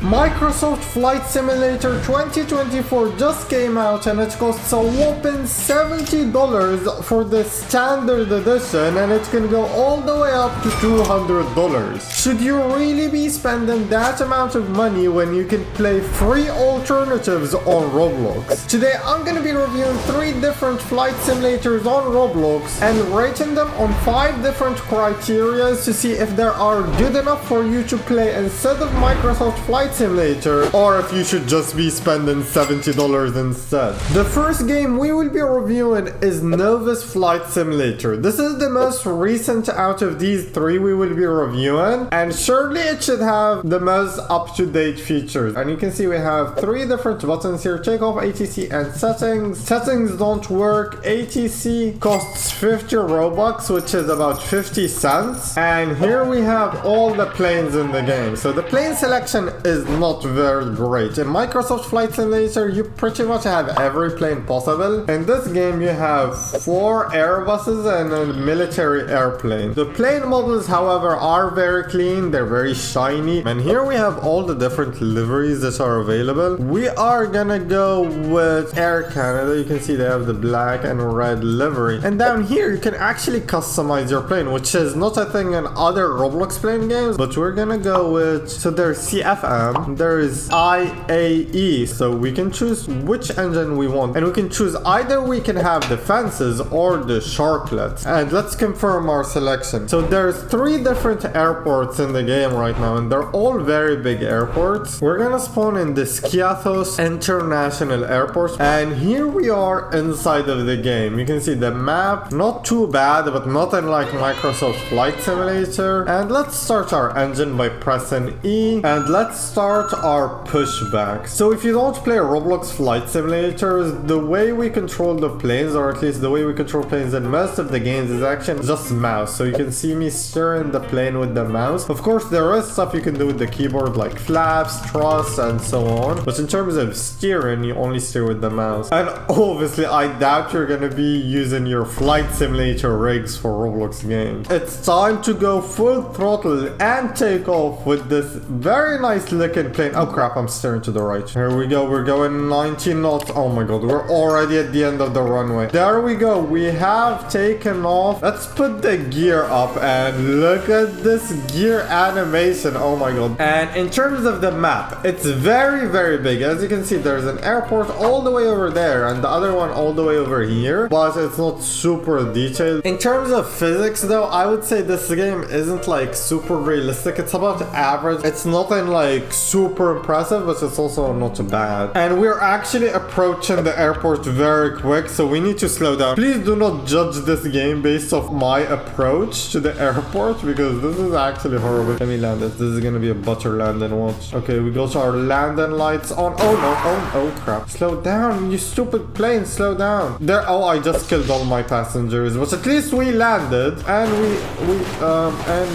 Microsoft Flight Simulator 2024 just came out and it costs a whopping $70 for the standard edition, and it can go all the way up to $200. Should you really be spending that amount of money when you can play free alternatives on Roblox? Today I'm going to be reviewing 3 different flight simulators on Roblox and rating them on 5 different criteria to see if they are good enough for you to play instead of Microsoft Flight Simulator, or if you should just be spending $70 instead. The first game we will be reviewing is Novus Flight Simulator. This is the most recent out of these 3 we will be reviewing, and surely it should have the most up-to-date features. And you can see we have 3 different buttons here: take off, ATC, and settings. Settings don't work. ATC costs 50 Robux, which is about 50 cents. And here we have all the planes in the game. So the plane selection is not very great. In Microsoft Flight Simulator, you pretty much have every plane possible. In this game, you have 4 Airbuses and a military airplane. The plane models, however, are very clean. They're very shiny. And here we have all the different liveries that are available. We are gonna go with Air Canada. You can see they have the black and red livery. And down here, you can actually customize your plane, which is not a thing in other Roblox plane games, but we're gonna go with, so there's CFM, there is IAE, so we can choose which engine we want, and we can choose either we can have the fences or the sharklets. And let's confirm our selection. So there's 3 different airports in the game right now, and they're all very big airports. We're gonna spawn in the Skiathos International Airport, and here we are inside of the game. You can see the map, not too bad, but not unlike Microsoft Flight Simulator. And let's start our engine by pressing E, and let's start our pushback. So if you don't play Roblox Flight Simulators, the way we control the planes, or at least the way we control planes in most of the games, is actually just mouse. So you can see me steering the plane with the mouse. Of course, there is stuff you can do with the keyboard, like flaps, thrust, and so on. But in terms of steering, you only steer with the mouse. And obviously, I doubt you're gonna be using your Flight Simulator rigs for Roblox games. It's time to go full throttle and take off with this very nice looking plane. Oh crap, I'm steering to the right. Here we go, we're going 19 knots. Oh my god, we're already at the end of the runway. There we go, we have taken off. Let's put the gear up and look at this gear animation. Oh my god. And in terms of the map, it's very big. As you can see, there's an airport all the way over there and the other one all the way over here, but it's not super detailed. In terms of physics though, I would say this game isn't like super realistic. It's about average. It's nothing like super impressive, but it's also not bad. And we're actually approaching the airport very quick, so we need to slow down. Please do not judge this game based off my approach to the airport, because this is actually horrible. Let me land it. This is gonna be a butter landing, watch. Okay, we got our landing lights on. Oh no, oh crap. Slow down, you stupid plane, slow down. There, oh, I just killed all my passengers, but at least we landed, and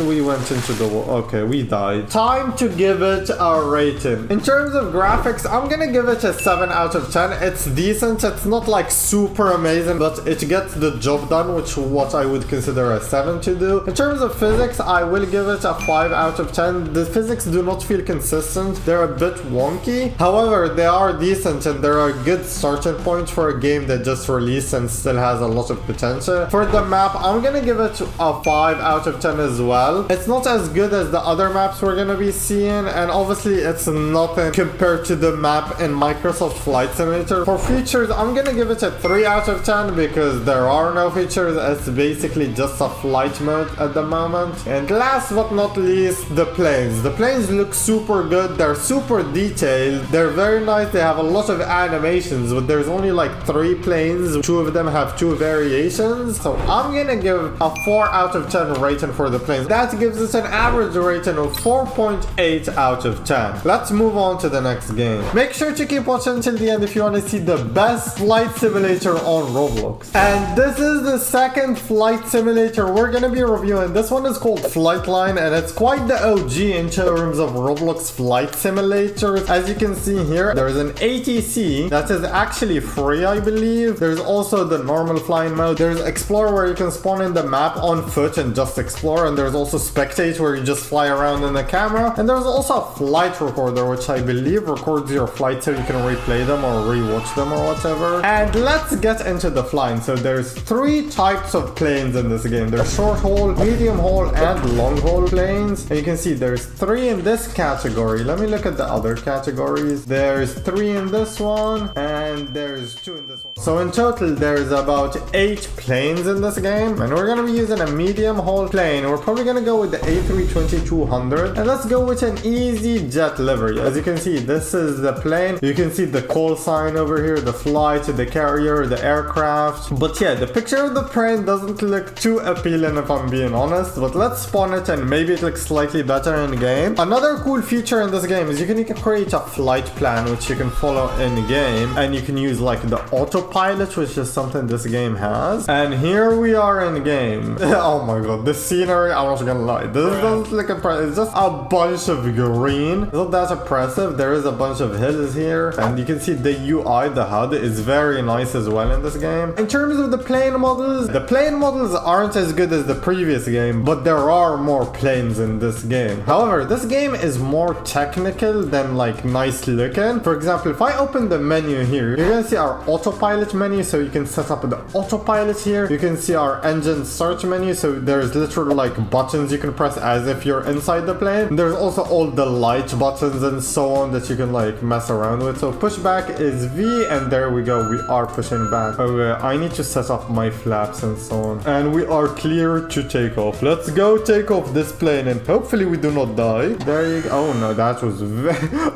we went into the wall. Okay, we died. Time to give it a rating. In terms of graphics, I'm gonna give it a 7 out of 10. It's decent. It's not like super amazing, but it gets the job done, which what I would consider a 7 to do. In terms of physics, I will give it a 5 out of 10. The physics do not feel consistent. They're a bit wonky. However, they are decent, and they're a good starting point for a game that just released and still has a lot of potential. For the map, I'm gonna give it a 5 out of 10 as well. It's not as good as the other maps we're gonna be seeing, and obviously it's nothing compared to the map in Microsoft Flight Simulator. For features, I'm gonna give it a 3 out of 10 because there are no features. It's basically just a flight mode at the moment. And last but not least, the planes. The planes look super good. They're super detailed. They're very nice. They have a lot of animations, but there's only like 3 planes. 2 of them have 2 variations. So I'm gonna give a 4 out of 10 rating for the planes. That gives us an average rating of 4.8 out of 10. Let's move on to the next game. Make sure to keep watching until the end if you want to see the best flight simulator on Roblox. And this is the second flight simulator we're gonna be reviewing. This one is called Flightline, and it's quite the OG in terms of Roblox flight simulators. As you can see here, there's an ATC that is actually free, I believe. There's also the normal flying mode. There's Explore, where you can spawn in the map on foot and just explore, and there's also Spectate, where you just fly around in the camera, and there's also Flight flight recorder, which I believe records your flight so you can replay them or rewatch them or whatever. And let's get into the flying. So there's 3 types of planes in this game. There's short haul, medium haul, and long haul planes. And you can see there's 3 in this category. Let me look at the other categories. There's 3 in this one, and there's 2 in this one. So in total, there's about 8 planes in this game, and we're gonna be using a medium haul plane. We're probably gonna go with the A320-200, and let's go with an easy jet livery. As you can see, this is the plane. You can see the call sign over here, the flight, the carrier, the aircraft. But yeah, the picture of the plane doesn't look too appealing if I'm being honest, but let's spawn it and maybe it looks slightly better in the game. Another cool feature in this game is you can create a flight plan which you can follow in the game, and you can use like the autopilot, which is something this game has. And here we are in the game. Oh my god, the scenery, I'm not gonna lie, this doesn't look impressive. It's just a bunch of green. It's not that impressive. There is a bunch of hills here, and you can see the UI, the HUD is very nice as well in this game. In terms of the plane models aren't as good as the previous game, but there are more planes in this game. However, this game is more technical than like nice looking. For example, if I open the menu here, you're gonna see our autopilot menu, so you can set up the autopilot here. You can see our engine search menu, so there's literally like buttons you can press as if you're inside the plane. There's also all the light buttons and so on that you can like mess around with. So pushback is V, and there we go, we are pushing back. Okay, I need to set up my flaps and so on, and we are clear to take off. Let's go take off this plane, and hopefully we do not die. There you go. Oh no, that was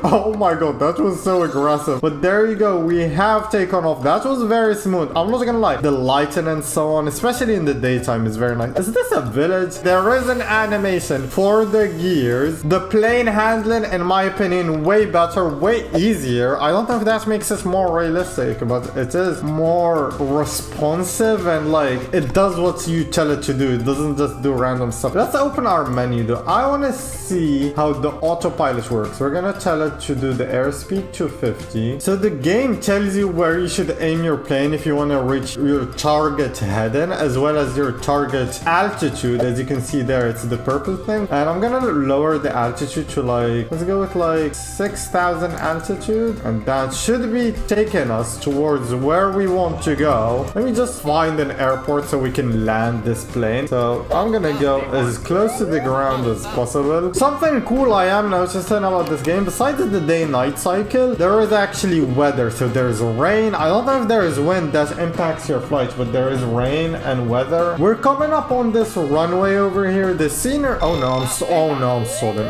oh my god, that was so aggressive. But there you go, we have taken off. That was very smooth. I'm not gonna lie, the lighting and so on, especially in the daytime, is very nice. Is this a village? There is an animation for the gears. The plane handling, in my opinion, way better, way easier. I don't know if that makes it more realistic, but it is more responsive, and like it does what you tell it to do. It doesn't just do random stuff. Let's open our menu though. I want to see how the autopilot works. We're gonna tell it to do the airspeed to 50. So the game tells you where you should aim your plane if you want to reach your target heading, as well as your target altitude. As you can see there, it's the purple thing. And I'm gonna lower the altitude to like, let's go with like 6,000 altitude, and that should be taking us towards where we want to go. Let me just find an airport so we can land this plane. So I'm gonna go as close to the ground as possible. Something cool I am noticing about this game, besides the day-night cycle, there is actually weather. So there's rain. I don't know if there is wind that impacts your flight, but there is rain and weather. We're coming up on this runway over here. The scenery, oh no, I'm stalling.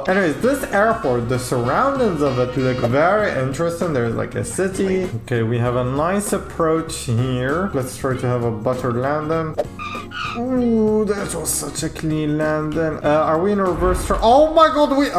Anyways, this airport, the surroundings of it look very interesting. There's like a city. Okay, we have a nice approach here. Let's try to have a butter landing. Ooh, that was such a clean landing. Are we in a reverse turn? Oh my god, we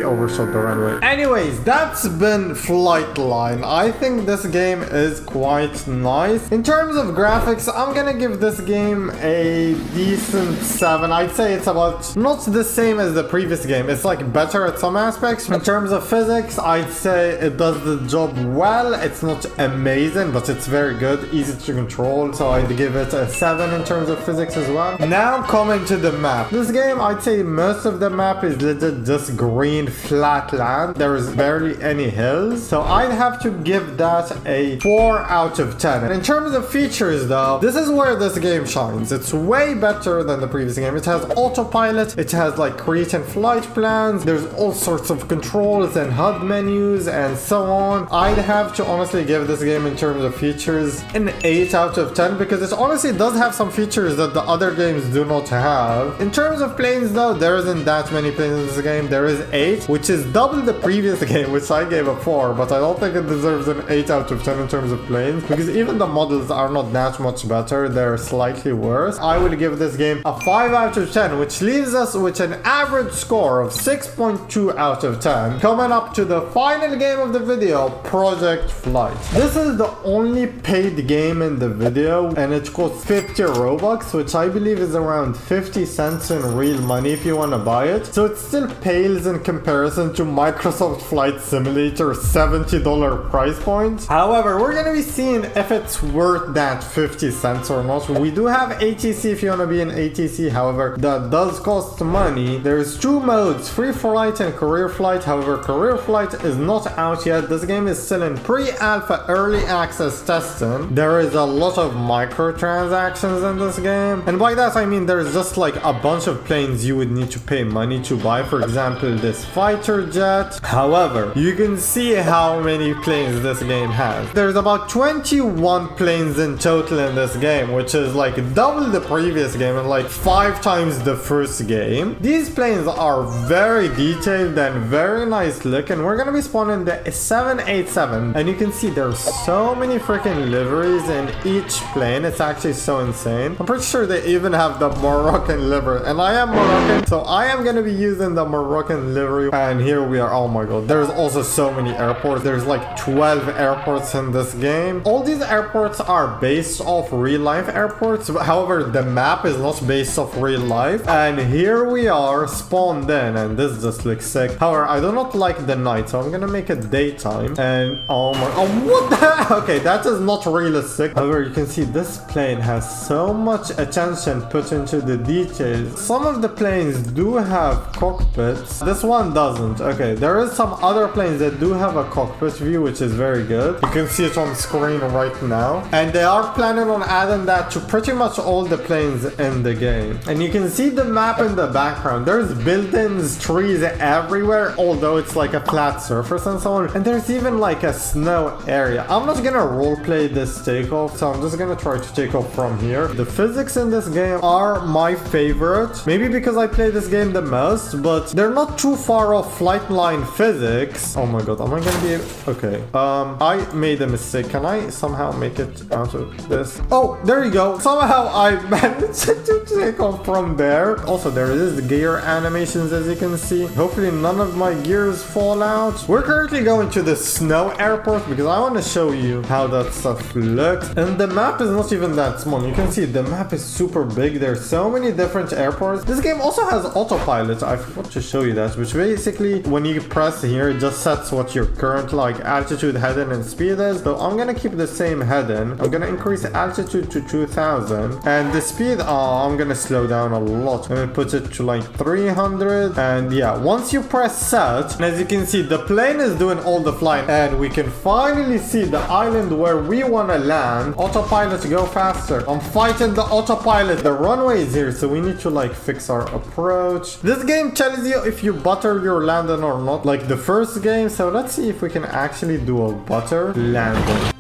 overshot the runway. Anyways, that's been Flightline. I think this game is quite nice. In terms of graphics, I'm gonna give this game a decent 7. I'd say it's about not the same as the previous game. It's like better at some aspects. In terms of physics, I'd say it does the job well. It's not amazing, but it's very good, easy to control. So I'd give it a 7 in terms of physics as well. Now coming to the map. This game, I'd say most of the map is legit just green flat land. There is barely any hills. So I'd have to give that a 4 out of 10. In terms of features though, this is where this game shines. It's way better than the previous game. It has autopilot. It has like creating flight plans. There's all sorts of controls and HUD menus and so on. I'd have to honestly give this game in terms of features an 8 out of 10, because it honestly does have some features that the other games do not have. In terms of planes though, there isn't that many planes in this game. There is 8, which is double the previous game, which I gave a 4, but I don't think it deserves an 8 out of 10 in terms of planes, because even the models are not that much better. They're slightly worse. I would give this game a 5 out of 10, which leaves us with an average score of 6.2 out of 10. Coming up to the final game of the video, Project Flight. This is the only paid game in the video, and it costs 50 Robux, which which I believe is around 50 cents in real money if you want to buy it. So it still pales in comparison to Microsoft Flight Simulator $70 price point. However, we're going to be seeing if it's worth that 50 cents or not. We do have ATC if you want to be in ATC. However, that does cost money. There's two modes, free flight and career flight. However, career flight is not out yet. This game is still in pre-alpha early access testing. There is a lot of microtransactions in this game. And by that I mean there's just like a bunch of planes you would need to pay money to buy. For example, this fighter jet. However, you can see how many planes this game has. There's about 21 planes in total in this game, which is like double the previous game and like 5 times the first game. These planes are very detailed and very nice looking. We're gonna be spawning the 787 and you can see there's so many freaking liveries in each plane. It's actually so insane. I'm pretty sure they even have the Moroccan livery, and I am Moroccan, so I am gonna be using the Moroccan livery. And here we are. Oh my god, there's also so many airports. There's like 12 airports in this game. All these airports are based off real life airports. However, the map is not based off real life. And here we are spawned in, and this just looks sick. However, I do not like the night, so I'm gonna make it daytime. And oh my, oh what the okay, that is not realistic. However, you can see this plane has so much attention put into the details. Some of the planes do have cockpits. This one doesn't. Okay, there is some other planes that do have a cockpit view, which is very good. You can see it on screen right now. And they are planning on adding that to pretty much all the planes in the game. And you can see the map in the background. There's buildings, trees everywhere, although it's like a flat surface and so on. And there's even like a snow area. I'm not gonna roleplay this takeoff, so I'm just gonna try to take off from here. The physics in this game are my favorite. Maybe because I play this game the most, but they're not too far off flight line physics. Oh my god, am I gonna be okay? I made a mistake. Can I somehow make it out of this? Oh, there you go. Somehow I managed to take off from there. Also, there is gear animations, as you can see. Hopefully none of my gears fall out. We're currently going to the snow airport because I want to show you how that stuff looks. And the map is not even that small. You can see the map is super big. There's so many different airports. This game also has autopilot. I forgot to show you that, which basically when you press here, it just sets what your current like altitude, heading, and speed is. So I'm gonna keep the same heading. I'm gonna increase the altitude to 2000, and the speed, I'm gonna slow down a lot. I'm gonna put it to like 300. And yeah, once you press set, and as you can see, the plane is doing all the flying, and we can finally see the island where we want to land. Autopilot, go faster. I'm fighting the autopilot. The runway is here, so we need to like fix our approach. This game tells you if you butter your landing or not, like the first game. So let's see if we can actually do a butter landing.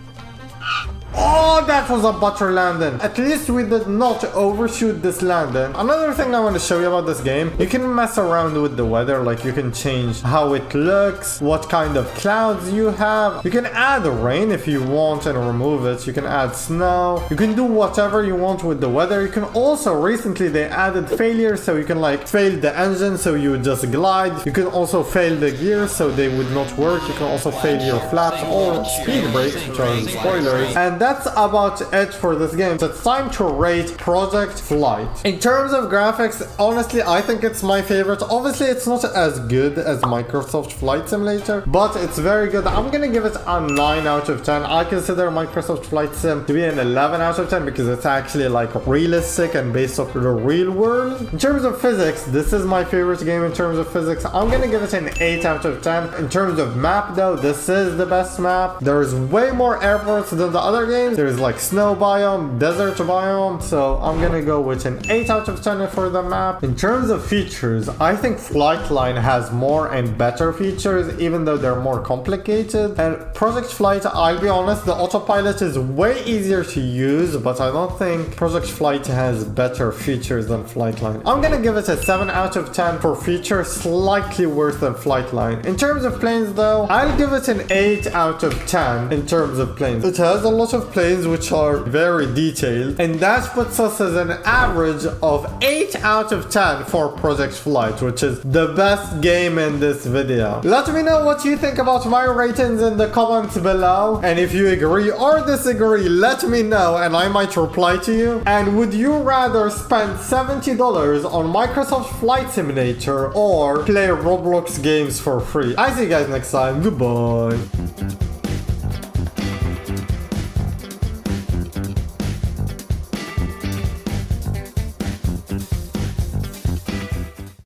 Oh, that was a butter landing. At least we did not overshoot this landing. Another thing I want to show you about this game, you can mess around with the weather. Like you can change how it looks, what kind of clouds you have. You can add rain if you want and remove it. You can add snow. You can do whatever you want with the weather. You can also, recently they added failure, so you can like fail the engine, so you would just glide. You can also fail the gears, so they would not work. You can also fail your flaps or speed brakes, which are spoilers. And that's about it for this game. So it's time to rate Project Flight. In terms of graphics, honestly, I think it's my favorite. Obviously, it's not as good as Microsoft Flight Simulator, but it's very good. I'm gonna give it a 9 out of 10. I consider Microsoft Flight Sim to be an 11 out of 10 because it's actually like realistic and based off the real world. In terms of physics, this is my favorite game in terms of physics. I'm gonna give it an 8 out of 10. In terms of map though, this is the best map. There's way more airports than the other games. There's like snow biome, desert biome, so I'm gonna go with an 8 out of 10 for the map. In terms of features, I think Flightline has more and better features, even though they're more complicated. And Project Flight, I'll be honest, the autopilot is way easier to use, but I don't think Project Flight has better features than Flightline. I'm gonna give it a 7 out of 10 for features, slightly worse than Flightline. In terms of planes though, I'll give it an 8 out of 10 in terms of planes. It has a lot of planes ratings which are very detailed, and that puts us as an average of 8 out of 10 for Project Flight, which is the best game in this video. Let me know what you think about my ratings in the comments below, and if you agree or disagree, let me know and I might reply to you. And would you rather spend $70 on Microsoft Flight Simulator or play Roblox games for free? I see you guys next time. Goodbye.